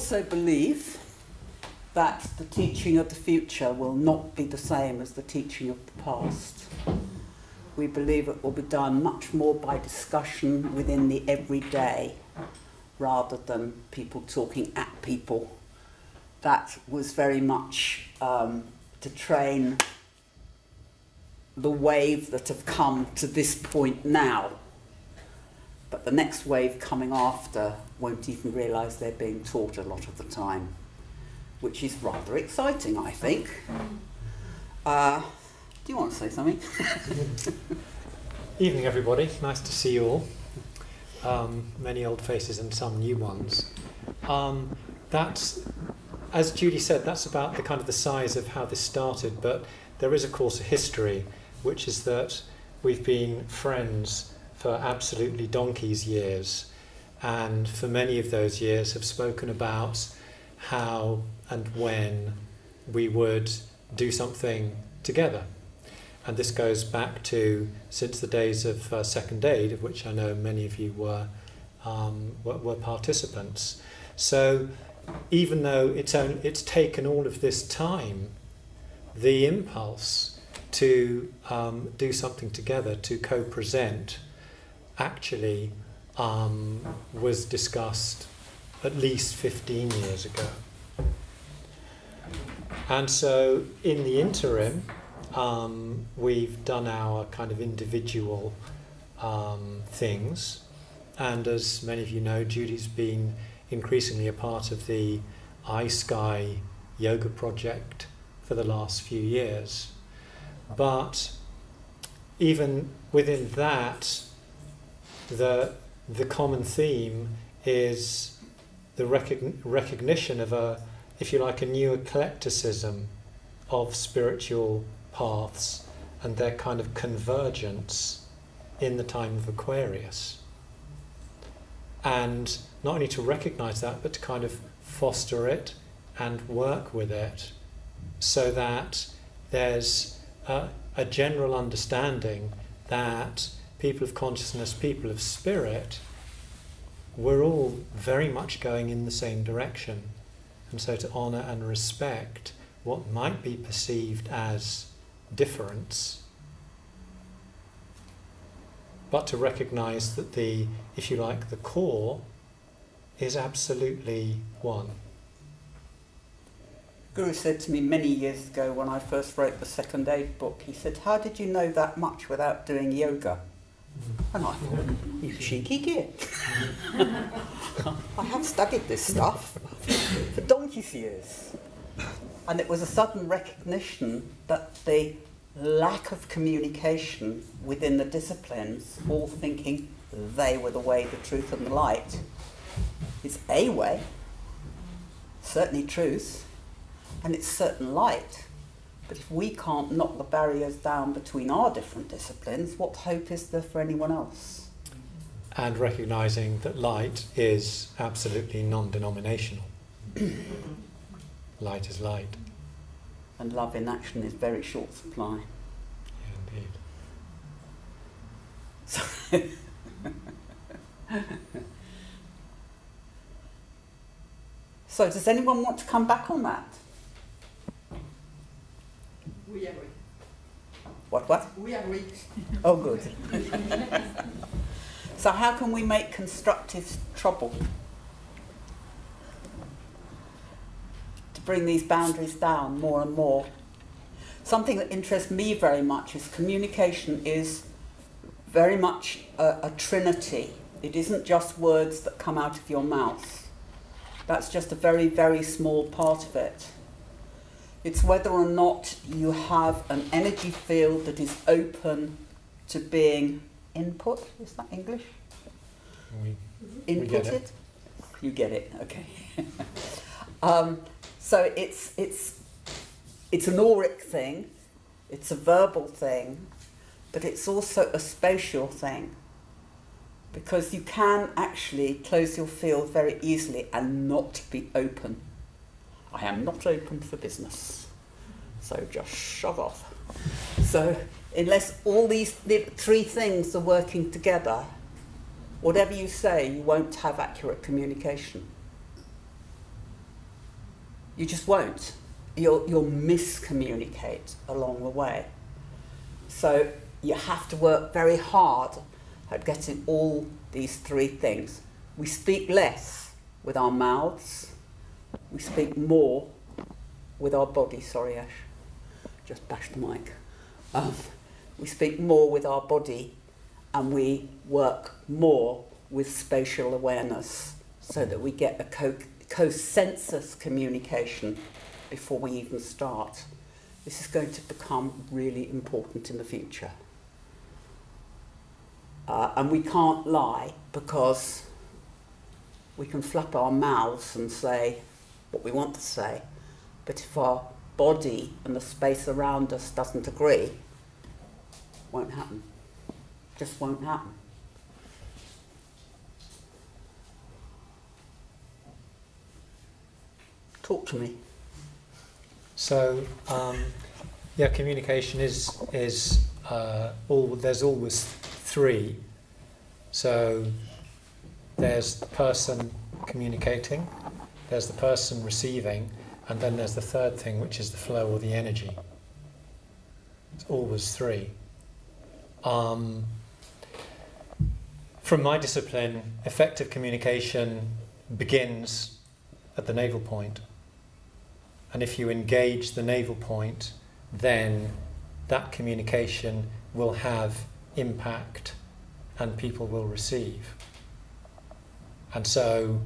also believe that the teaching of the future will not be the same as the teaching of the past. We believe it will be done much more by discussion within the everyday rather than people talking at people. That was very much to train the wave that have come to this point now. But the next wave coming after won't even realise they're being taught a lot of the time, which is rather exciting, I think. Do you want to say something? Evening, everybody. Nice to see you all. Many old faces and some new ones. That's, as Judy said, that's about the kind of the size of how this started, but there is, of course, a history, which is that we've been friends for absolutely donkey's years, and for many of those years have spoken about how and when we would do something together. And this goes back to since the days of Second Aid, of which I know many of you were participants. So even though it's taken all of this time, the impulse to do something together, to co-present, actually was discussed at least 15 years ago. And so in the interim, we've done our kind of individual things, and as many of you know, Judy's been increasingly a part of the iSky yoga project for the last few years. But even within that, the common theme is the recognition of a, if you like, a new eclecticism of spiritual paths and their kind of convergence in the time of Aquarius. And not only to recognise that, but to kind of foster it and work with it so that there's a general understanding that people of consciousness, people of spirit, we're all very much going in the same direction. And so to honour and respect what might be perceived as difference, but to recognise that the, if you like, the core is absolutely one. Guru said to me many years ago when I first wrote the Second Aid book, he said, "How did you know that much without doing yoga?" And I thought, you cheeky git. I have studied this stuff for donkey's years. And it was a sudden recognition that the lack of communication within the disciplines, all thinking they were the way, the truth and the light, is a way, certainly truth, and it's certain light. But if we can't knock the barriers down between our different disciplines, what hope is there for anyone else? And recognising that light is absolutely non-denominational. Light is light. And love in action is very short supply. Yeah, indeed. So does anyone want to come back on that? We agree. What? We agree. Oh, good. So how can we make constructive trouble to bring these boundaries down more and more? Something that interests me very much is communication is very much a trinity. It isn't just words that come out of your mouth. That's just a very, very small part of it. It's whether or not you have an energy field that is open to being input. Is that English? Inputted? get it. You get it, okay. So it's an auric thing, it's a verbal thing, but it's also a spatial thing. Because you can actually close your field very easily and not be open. I am not open for business, so just shove off. So unless all these three things are working together, whatever you say, you won't have accurate communication. You just won't. You'll miscommunicate along the way. So you have to work very hard at getting all these three things. We speak less with our mouths. We speak more with our body. Sorry, Ash. Just bashed the mic. We speak more with our body, and we work more with spatial awareness so that we get a consensus communication before we even start. This is going to become really important in the future. And we can't lie, because we can flap our mouths and say what we want to say, but if our body and the space around us doesn't agree, won't happen. Just won't happen. Talk to me. So, yeah, communication is there's always three. So there's the person communicating, there's the person receiving, and then there's the third thing, which is the flow or the energy. It's always three. From my discipline, effective communication begins at the navel point. And if you engage the navel point, then that communication will have impact and people will receive. And so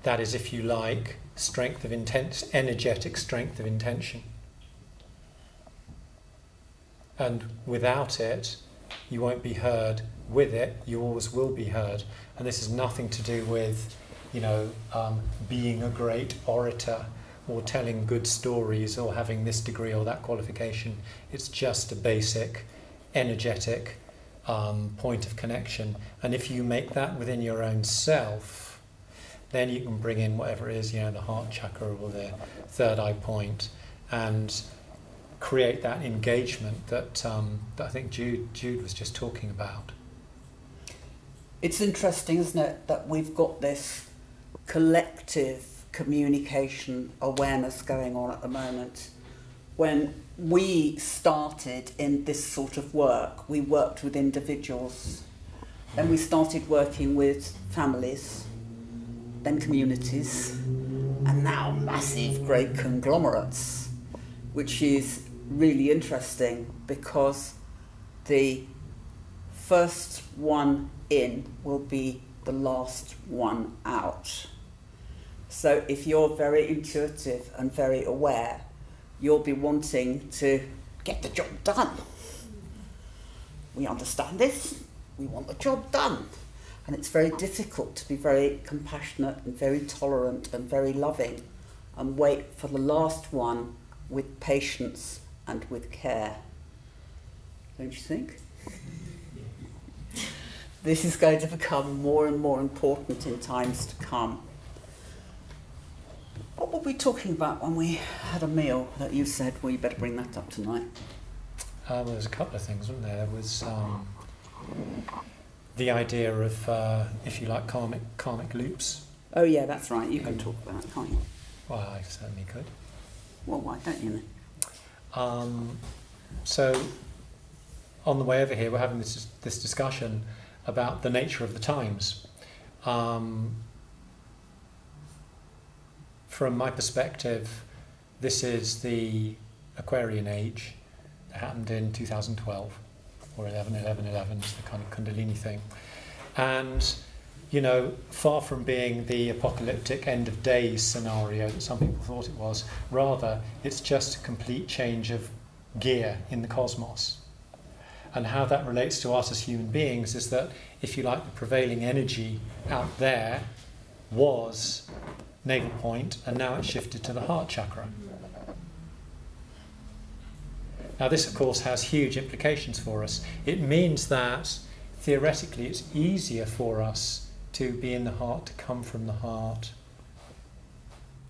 that is, if you like, strength of intent, energetic strength of intention. And without it, you won't be heard. With it, you always will be heard. And this has nothing to do with, being a great orator or telling good stories or having this degree or that qualification. It's just a basic, energetic point of connection. And if you make that within your own self, then you can bring in whatever it is, the heart chakra or the third eye point, and create that engagement that I think Jude was just talking about. It's interesting, isn't it, that we've got this collective communication awareness going on at the moment. When we started in this sort of work, we worked with individuals, then we started working with families, then communities, and now massive great conglomerates, which is really interesting because the first one in will be the last one out. So if you're very intuitive and very aware, you'll be wanting to get the job done. We understand this, we want the job done. And it's very difficult to be very compassionate and very tolerant and very loving and wait for the last one with patience and with care. Don't you think? This is going to become more and more important in times to come. What were we talking about when we had a meal that you said, well, you better bring that up tonight? There was a couple of things, wasn't there? There was the idea of, if you like, karmic loops. Oh yeah, that's right. You can talk about that, can't you? Well, I certainly could. Well, why don't you then? So, on the way over here, we're having this discussion about the nature of the times. From my perspective, this is the Aquarian age that happened in 2012, or 11/11/11, it's the kind of Kundalini thing. And, far from being the apocalyptic end of days scenario that some people thought it was, rather, it's just a complete change of gear in the cosmos. And how that relates to us as human beings is that, if you like, the prevailing energy out there was navel point, and now it's shifted to the heart chakra. Now this, of course, has huge implications for us. It means that, theoretically, it's easier for us to be in the heart, to come from the heart,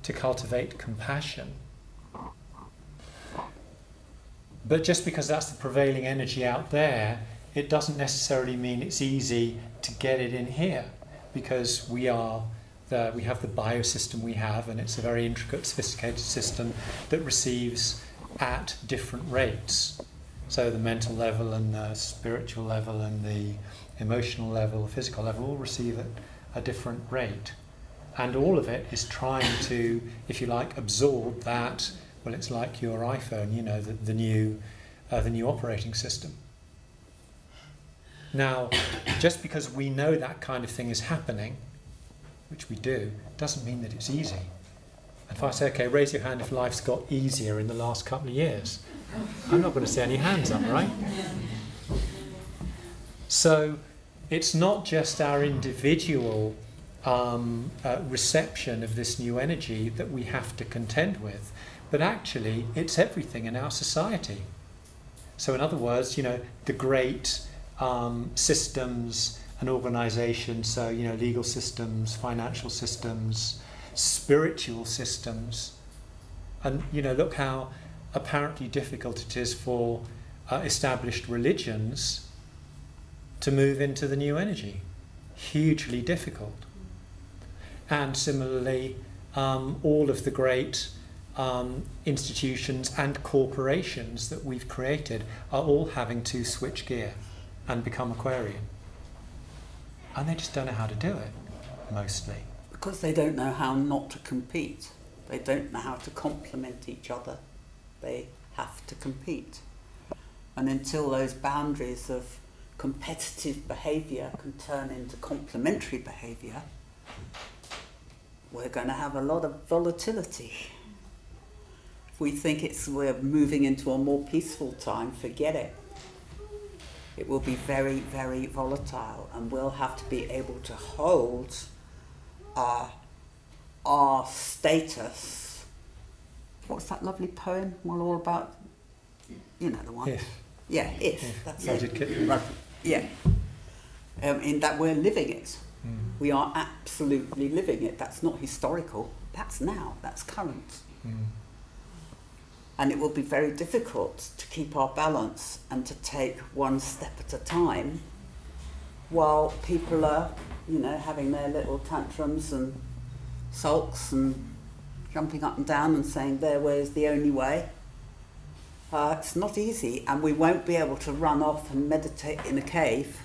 to cultivate compassion. But just because that's the prevailing energy out there, it doesn't necessarily mean it's easy to get it in here, because we are we have the biosystem we have, and it's a very intricate, sophisticated system that receives at different rates. So the mental level and the spiritual level and the emotional level, the physical level all receive at a different rate. And all of it is trying to, if you like, absorb that. Well, it's like your iPhone, you know, the new operating system. Now, just because we know that kind of thing is happening, which we do, doesn't mean that it's easy. And if I say, okay, raise your hand if life's got easier in the last couple of years, I'm not going to see any hands up, right? So it's not just our individual reception of this new energy that we have to contend with, but actually it's everything in our society. So in other words, you know, the great systems and organisations, so, you know, legal systems, financial systems, spiritual systems, and, you know, look how apparently difficult it is for established religions to move into the new energy. Hugely difficult. And similarly, all of the great institutions and corporations that we've created are all having to switch gear and become Aquarian. And they just don't know how to do it, mostly. Because they don't know how not to compete. They don't know how to complement each other. They have to compete. And until those boundaries of competitive behaviour can turn into complementary behaviour, we're going to have a lot of volatility. If we think we're moving into a more peaceful time, forget it. It will be very, very volatile, and we'll have to be able to hold our status. What's that lovely poem all about? You know the one. If. Yeah, if. That's it. Right. Yeah. In that we're living it. Mm. We are absolutely living it. That's not historical. That's now. That's current. Mm. And it will be very difficult to keep our balance and to take one step at a time while people are, you know, having their little tantrums and sulks and jumping up and down and saying their way is the only way. It's not easy, and we won't be able to run off and meditate in a cave.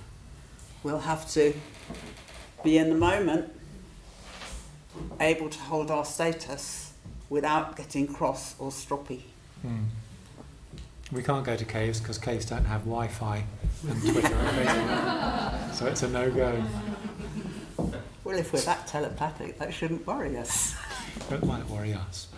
We'll have to be in the moment, able to hold our status without getting cross or stroppy. Mm. We can't go to caves because caves don't have Wi-Fi and Twitter and Facebook, so it's a no-go. Well, if we're that telepathic, that shouldn't worry us. It might worry us.